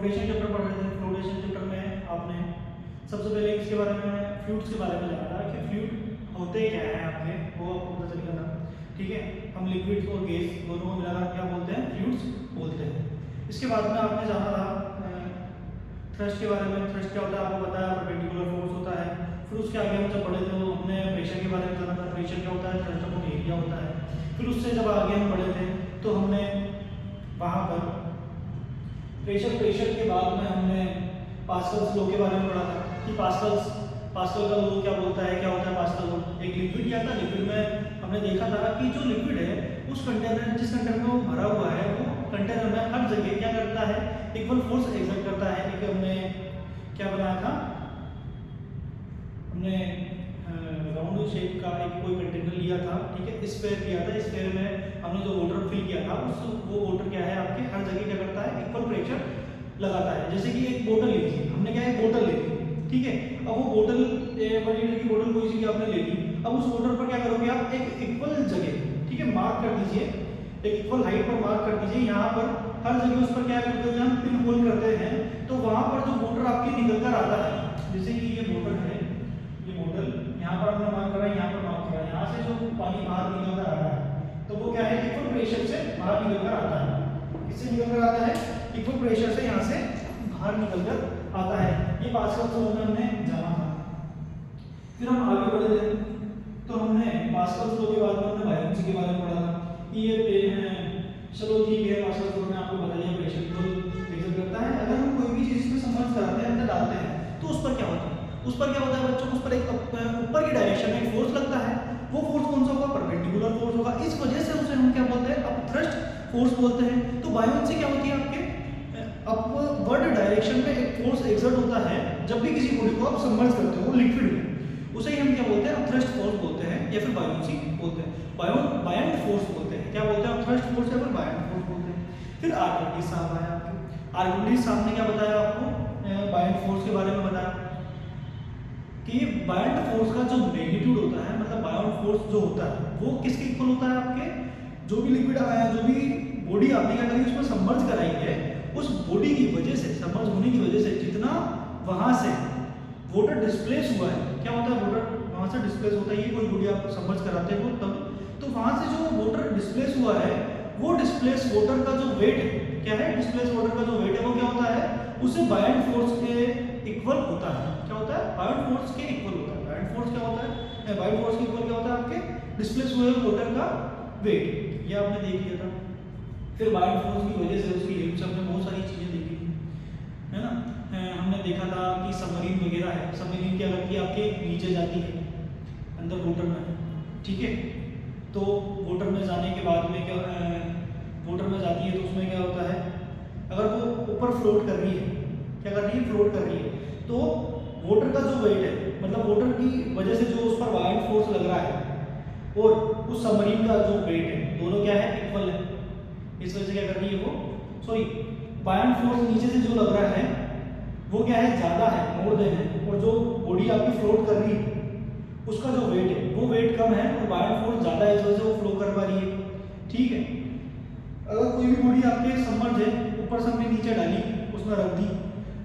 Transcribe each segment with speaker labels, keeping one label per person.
Speaker 1: Flotation chapter पढ़ रहे थे। फ्लोटेशन चैप्टर में आपने सबसे पहले इसके बारे में फ्लूइड्स के बारे में जाना था कि फ्लूइड होते क्या है आपके, वो आपको पता चलेगा था। ठीक है, हम लिक्विड्स और गैस दोनों को मिलाकर क्या बोलते हैं, फ्लूइड्स बोलते हैं। इसके बाद में आपने जाना था थ्रस्ट के बारे में। थ्रस्ट क्या होता है आपको पता है, परपेंडिकुलर फोर्स होता है। फिर उसके आगे हम जब पढ़े थे तो हमने प्रेशर के बारे में जाना था। प्रेशर क्या होता है, थ्रस्ट अपॉन एरिया होता है। फिर उससे जब आगे हम पढ़े थे तो हमने वहाँ पर प्रेशर के बाद में हमने पास्कल्स लॉ के बारे में पढ़ा था कि पास्कल का लॉ क्या बोलता है, क्या होता है पास्कल लॉ। एक लिक्विड क्या था, लिक्विड में हमने देखा था कि जो लिक्विड है उस कंटेनर, जिस कंटेनर में वो भरा हुआ है, वो कंटेनर में हर जगह क्या करता है, इक्वल फोर्स एक्सर्ट करता है। एक हमने क्या बनाया था, हमने राउंड शेप का एक कोई कंटेनर लिया था। ठीक है, स्फीयर लिया था। स्फीयर में हमने जो वाटर फिल किया था वो वाटर क्या है आपके हर जगह क्या करता है, इक्वल प्रेशर लगाता है। जैसे कि एक बोतल ली थी हमने, क्या है बोतल ली थी। ठीक है, अब वो बोतल 1 लीटर की बोतल कोई सी भी आपने ले ली। अब उस बोतल पर क्या करोगे आप, एक इक्वल जगह, ठीक है, मार्क कर दीजिए, एक इक्वल हाइट पर मार्क कर दीजिए। यहाँ पर हर जगह उस पर क्या करते हैं, हम पिन होल करते हैं, तो वहां पर जो वाटर आपकी निकल कर आता है, जैसे कि ये बोतल है, ये बोतल यहाँ पर हमने मार्क करा है, यहाँ पर मार्क करा है, यहाँ से जो पानी बाहर निकल कर आ रहा है तो वो क्या है, इक्वल प्रेशर से बाहर निकल कर आता है। किससे निकल कर आता है, इक्वल प्रेशर से यहाँ से बाहर निकल कर आता है। ये पास्कल लॉ में हमने जाना था। फिर हम आगे बढ़े थे तो हमने पास्कल लॉ के बाद में हमने बायोलॉजी के बारे में पढ़ा था कि ये चलो ठीक है, पास्कल लॉ ने आपको बता दिया प्रेशर को एक्सर्ट करता है। अगर हम कोई भी चीज इसमें सबमर्ज कराते हैं, अंदर डालते हैं, तो उस पर क्या होता है, उस पर क्या होता है बच्चों, उस पर एक ऊपर की डायरेक्शन में एक फोर्स लगता है। वो फोर्स कौन सा होगा, परपेंडिकुलर फोर्स होगा। इस वजह से उसे हम क्या बोलते हैं, अपथ्रस्ट फोर्स बोलते हैं। तो बायोलॉजी क्या होती है आपके, अपवर्ड डायरेक्शन में एक फोर्स एक्सर्ट होता है जब भी किसी बॉडी को आप सबमर्ज करते हो लिक्विड में, उसे ही हम क्या बोलते हैं, अपथ्रस्ट फोर्स बोलते हैं या फिर बायोलॉजी बोलते हैं, बायंट फोर्स बोलते हैं। क्या बोलते हैं, अपथ्रस्ट फोर्स या फिर बायंट फोर्स बोलते हैं। फिर आर्किमिडीज साहब आए आपके। आर्किमिडीज साहब ने क्या बताया आपको, बायंट फोर्स के बारे में बताया कि बायंट फोर्स का जो मैग्नीट्यूड होता है, मतलब बायंट फोर्स जो होता है वो किसके इक्वल होता है, आपके जो भी लिक्विड आया, जो भी बॉडी आपने क्या करी उसमें सबमर्ज कराई है, उस बॉडी की वजह से, सबमर्ज होने की वजह से जितना वहां से वाटर डिस्प्लेस हुआ है, क्या होता है वाटर वहां से डिस्प्लेस होता है, ये कोई बॉडी आप सबमर्ज कराते हो तब, तो वहां से जो वाटर डिस्प्लेस हुआ है वो डिस्प्लेस वाटर का जो वेट है, क्या है, डिस्प्लेस वाटर का जो वेट है वो क्या होता है, उसे बायंट फोर्स के इक्वल होता है। क्या होता है, बायंट फोर्स के इक्वल होता है। बायंट फोर्स क्या होता है, बायंट फोर्स के इक्वल क्या होता है, आपके डिस्प्लेस हुए वाटर का वेट। ये आपने देख लिया था। फिर बायंट फोर्स की वजह से, उसकी हेल्प से हमने बहुत सारी चीजें देखी थी, है ना। हमने देखा था कि सबमरीन वगैरह है, सबमरीन क्या करती है, आपके नीचे जाती है अंदर वाटर में। ठीक है, तो वाटर में जाने के बाद में क्या, वाटर में जाती है तो उसमें क्या होता है, अगर वो ऊपर फ्लोट कर रही है, क्या कर रही है, फ्लोट कर रही है, तो वाटर का जो वेट है, मतलब वाटर की वजह से जो उस पर बायंट फोर्स लग रहा है और उस सबमरीन का जो वेट है, दोनों क्या है, इक्वल है। इस वजह से क्या कर रही है वो, सॉरी, बायंट फोर्स नीचे से जो लग रहा है वो क्या है, ज्यादा है, मोर देन है, और जो बॉडी आपकी फ्लोट कर रही है उसका जो वेट है वो वेट कम है और बायंट फोर्स ज्यादा है, इस वजह से वो फ्लो कर पा रही है। ठीक है, अगर कोई भी बॉडी आपके सबमर्ज है, ऊपर से हमने नीचे डाली, उसमें रख दी,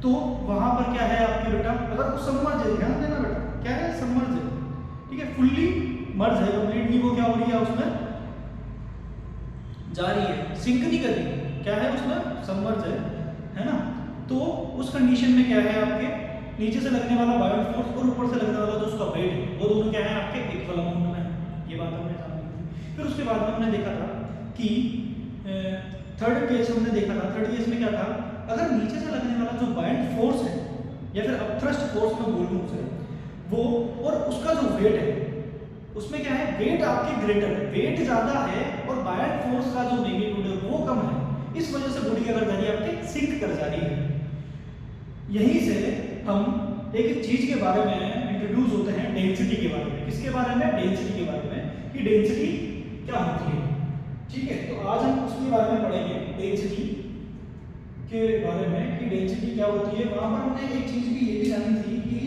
Speaker 1: तो वहां पर क्या है आपके बेटा, अगर वो सबमर्ज है, ध्यान देना बेटा, क्या है, सबमर्ज है, ठीक है, फुल्ली मर्ज है, कंप्लीटली वो क्या हो रही है, उसमें जा रही है, सिंक नहीं कर रही, क्या है, उसमें सबमर्ज है ना। तो उस कंडीशन में क्या है, आपके नीचे से लगने वाला बायंट फोर्स और ऊपर से लगने वाला जो उसका वेट है, वो दोनों क्या है, आपके इक्वल अमाउंट में है। ये बात हमने जानी थी। फिर उसके बाद में हमने देखा था कि थर्ड केस हमने देखा था। थर्ड केस में क्या था, अगर नीचे से लगने वाला जो बायंट फोर्स है या फिर अपथ्रस्ट फोर्स में बोलूं उसे, वो और उसका जो वेट है, उसमें क्या है, वेट आपके ग्रेटर है, वेट ज्यादा है और बायंट फोर्स का जो मैग्नीट्यूड है वो कम है। इस वजह से बॉडी क्या कर जा रही है, आपके सिंक कर जा रही है। यहीं से हम एक चीज के बारे में इंट्रोड्यूस होते हैं, डेंसिटी के बारे में। किसके बारे में, डेंसिटी के बारे में, कि डेंसिटी क्या होती है। ठीक है, तो आज हम उसके बारे में पढ़ेंगे, डेंसिटी के बारे में, कि डेंसिटी क्या होती है। वहां पर हमने एक चीज भी ये भी जानी थी कि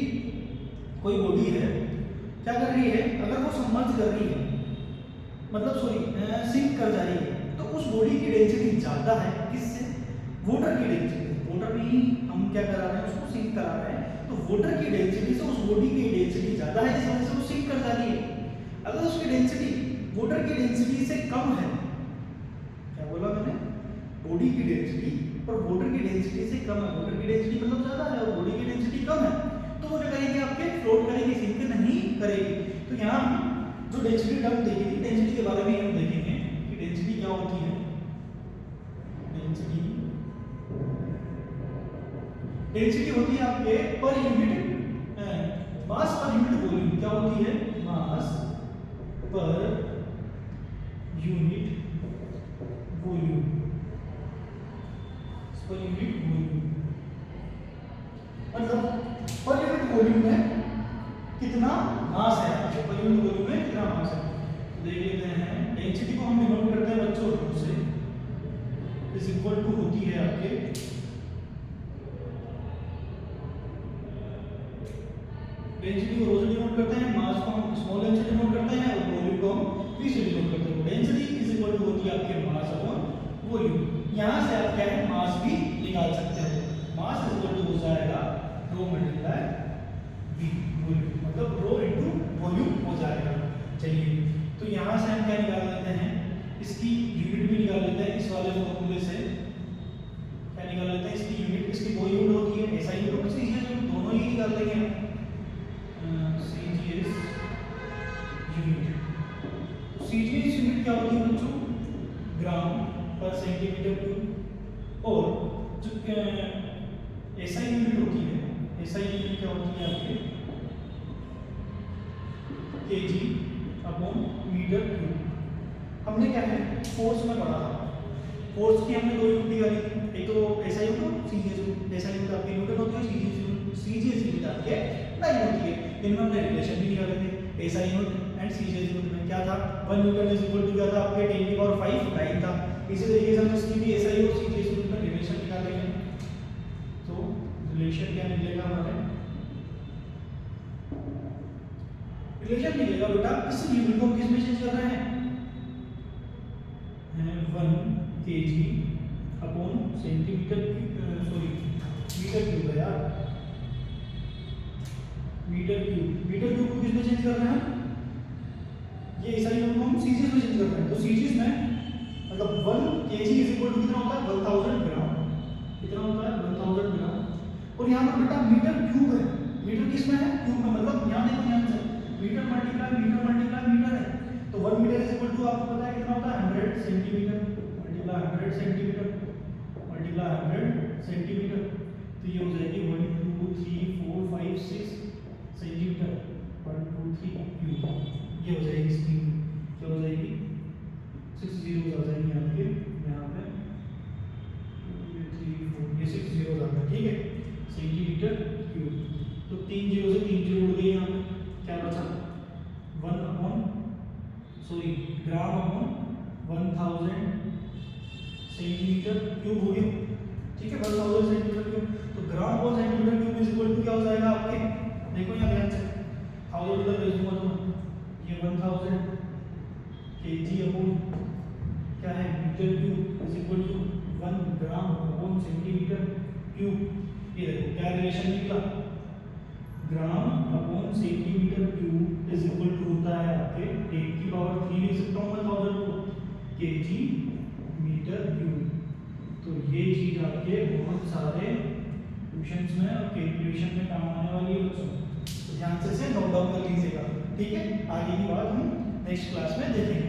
Speaker 1: कोई बॉडी है, क्या कर रही है, अगर वो सबमर्ज कर रही है, मतलब सॉरी सिंक कर जा रही है, तो उस बॉडी की डेंसिटी ज्यादा है किससे, वाटर की डेंसिटी, वाटर में ही हम क्या करा रहे हैं, उसको सिंक करा रहे हैं, तो वाटर की डेंसिटी से उस बॉडी की डेंसिटी ज्यादा है, इस वजह से वो सिंक कर जा रही है। अगर उसकी डेंसिटी वाटर की डेंसिटी से कम है, क्या बोला मैंने, बॉडी की डेंसिटी और वाटर की डेंसिटी से कम है, वाटर की डेंसिटी मतलब ज्यादा है और बॉडी की डेंसिटी कम है, तो वो क्या करेगी, आपके फ्लोट करेगी, सिंक नहीं करेगी। तो यहाँ जो डेंसिटी टर्म देखेगी, डेंसिटी के बारे में हम देखेंगे कि डेंसिटी क्या होती है। डेंसिटी होती है आपके per unit mass per unit volume. क्या होती है, mass per unit volume, per unit volume मतलब पर यूनिट वॉल्यूम में कितना मास है, आपके पर यूनिट वॉल्यूम में कितना मास है। देख लेते हैं, डेंसिटी को हम डिनोट करते हैं बच्चों रो से, इज इक्वल टू होती है आपके डेंसिटी को रो से डिनोट करते हैं, मास को हम स्मॉल एन से डिनोट करते हैं और वॉल्यूम को हम वी से डिनोट करते हैं। डेंसिटी इज इक्वल टू होती है आपके मास अपॉन वॉल्यूम। यहां से आप क्या है, मास भी निकाल सकते हो। मास इज इक्वल टू हो जाएगा रो मल्टीप्लाई वी वॉल्यूम, मतलब रो इनटू वॉल्यूम हो जाएगा। चलिए, तो यहां से हम क्या निकाल लेते हैं, इसकी यूनिट भी निकाल लेते हैं इस वाले फॉर्मूले से। क्या निकाल लेते हैं, इसकी यूनिट, इसकी दो यूनिट होती है, ऐसा यूनिट और सीजीएस यूनिट, दोनों ही निकाल लेंगे हम। सीजीएस यूनिट, सीजीएस यूनिट क्या होती है बच्चों, ग्राम पर सेंटीमीटर क्यूब। और जो ऐसा यूनिट होती है, ऐसा यूनिट क्या होती है आपके केजी अपॉन मीटर क्यूब। हमने क्या है, फोर्स में पढ़ा था, फोर्स की हमने दो यूनिट निकाली थी, एक तो ऐसा यूनिट, सीजीएस यूनिट। ऐसा यूनिट आपके न्यूटन होती है, सीजीएस यूनिट आपके नहीं होती है। इनमें हमने रिलेशन भी निकाले थे, ऐसा यूनिट एंड सीजीएस यूनिट में क्या था, 1 न्यूटन इज इक्वल टू क्या था आपके 10 की पावर 5 9 था। इसी तरीके से हम इसकी भी ऐसा ही और सीजीएस यूनिट में रिलेशन निकालेंगे। तो रिलेशन क्या निकलेगा हमारे, रिलेशन निकलेगा बेटा, इस यूनिट को किस में चेंज कर रहे हैं, 1 KG upon centimetre, sorry metre cube है यार, मीटर क्यूब को किस में चेंज कर रहे हैं, ये ऐसा यूनिट को हम सीजीएस में चेंज कर रहे हैं। तो सीजीएस में मतलब 1 केजी इज इक्वल टू कितना होता है, 1000 ग्राम। कितना होता है, 1000 ग्राम। और यहाँ पर बेटा मीटर क्यूब है, मीटर किस में है, क्यूब में, मतलब यहाँ देखो, ध्यान से मीटर मल्टीप्लाई मीटर है। तो 1 मीटर इज इक्वल टू आपको पता है कितना होता है, 100 centimetre multiply 100 centimetre multiply 100 centimetre. तो ये हो जाएगी 1 2 3 4 5 6 सेंटीमीटर, 1 2 3 क्यूब। ये हो जाएगी इसकी, क्या हो जाएगी, 6 जीरो आ जाएंगे आपके यहाँ पे, 2 3 4, ये 6 जीरो आ गए, ठीक है, सेंटीमीटर क्यूब। तो 3 जीरो से 3 जीरो उड़ गए, यहाँ पे क्या बचा, 1 अपॉन सॉरी ग्राम अपॉन 1000 सेंटीमीटर क्यूब हो गया, ठीक है, 1000 सेंटीमीटर क्यूब। तो ग्राम और centimetre cube is equal to क्या हो जाएगा आपके, देखो यहाँ ध्यान से, 1000 इधर भेज दूंगा तो ये 1000 केजी अपॉन क्या है, metre cube is equal to 1 gram upon centimetre cube. ये देखो क्या रिलेशन निकला, gram upon centimetre cube is equal to होता है आपके 10 की पावर 3 लिख सकता हूँ मैं 1000 को, केजी मीटर क्यूब। तो ये चीज आपके बहुत सारे क्वेश्चंस में और कैलकुलेशन में काम आने वाली है बच्चों, तो ध्यान से नोट डाउन कर लीजिएगा, ठीक है। आगे की बात हम नेक्स्ट क्लास में देखेंगे।